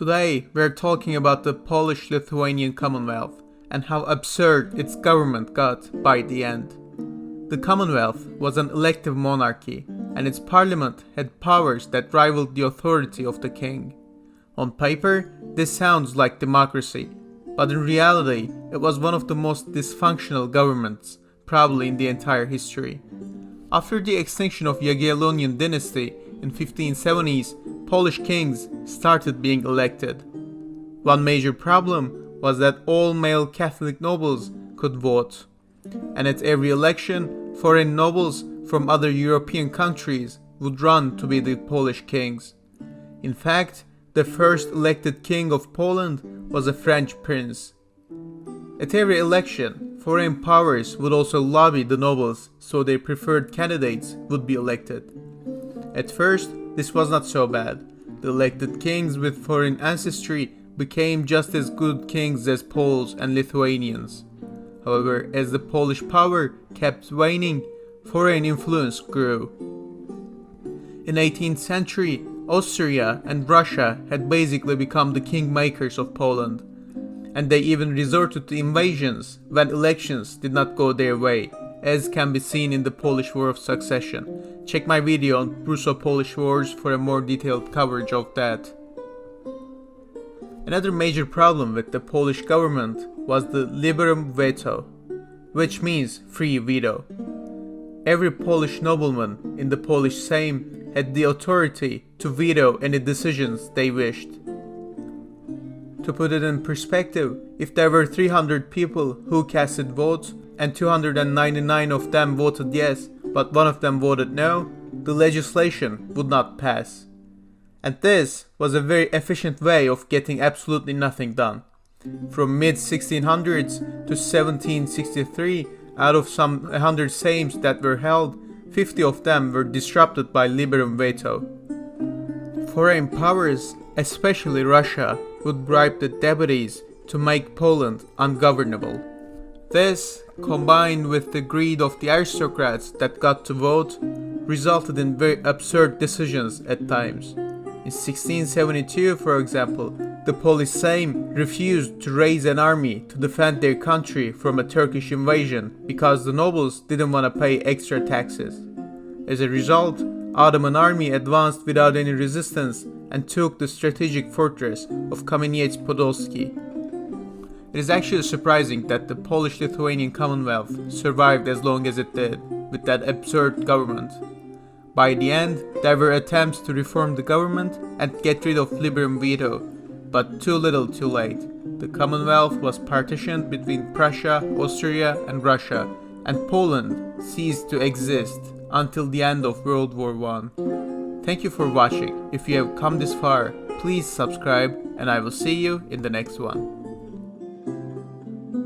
Today we're talking about the Polish Lithuanian Commonwealth and how absurd its government got by the end. The Commonwealth was an elective monarchy, and its parliament had powers that rivaled the authority of the king. On paper, this sounds like democracy, but in reality, it was one of the most dysfunctional governments, probably in the entire history. After the extinction of Jagiellonian dynasty in 1570s, Polish kings started being elected. One major problem was that all male Catholic nobles could vote, and at every election, foreign nobles from other European countries would run to be the Polish kings. In fact, the first elected king of Poland was a French prince. At every election, foreign powers would also lobby the nobles so their preferred candidates would be elected. At first, this was not so bad. The elected kings with foreign ancestry became just as good kings as Poles and Lithuanians. However, as the Polish power kept waning, foreign influence grew. In the 18th century, Austria and Russia had basically become the kingmakers of Poland, and they even resorted to invasions when elections did not go their way, as can be seen in the Polish War of Succession. Check my video on Russo-Polish Wars for a more detailed coverage of that. Another major problem with the Polish government was the Liberum veto, which means free veto. Every Polish nobleman in the Polish Sejm had the authority to veto any decisions they wished. To put it in perspective, if there were 300 people who casted votes and 299 of them voted yes, but one of them voted no, the legislation would not pass. And this was a very efficient way of getting absolutely nothing done. From mid-1600s to 1763, out of some 100 Sejms that were held, 50 of them were disrupted by Liberum veto. Foreign powers, especially Russia, would bribe the deputies to make Poland ungovernable. This, combined with the greed of the aristocrats that got to vote, resulted in very absurd decisions at times. In 1672, for example, the Polish Sejm refused to raise an army to defend their country from a Turkish invasion because the nobles didn't want to pay extra taxes. As a result, Ottoman army advanced without any resistance and took the strategic fortress of Kamieniec-Podolski. It is actually surprising that the Polish Lithuanian Commonwealth survived as long as it did, with that absurd government. By the end, there were attempts to reform the government and get rid of Liberum veto, but too little too late. The Commonwealth was partitioned between Prussia, Austria and Russia, and Poland ceased to exist until the end of World War I. Thank you for watching. If you have come this far, please subscribe and I will see you in the next one.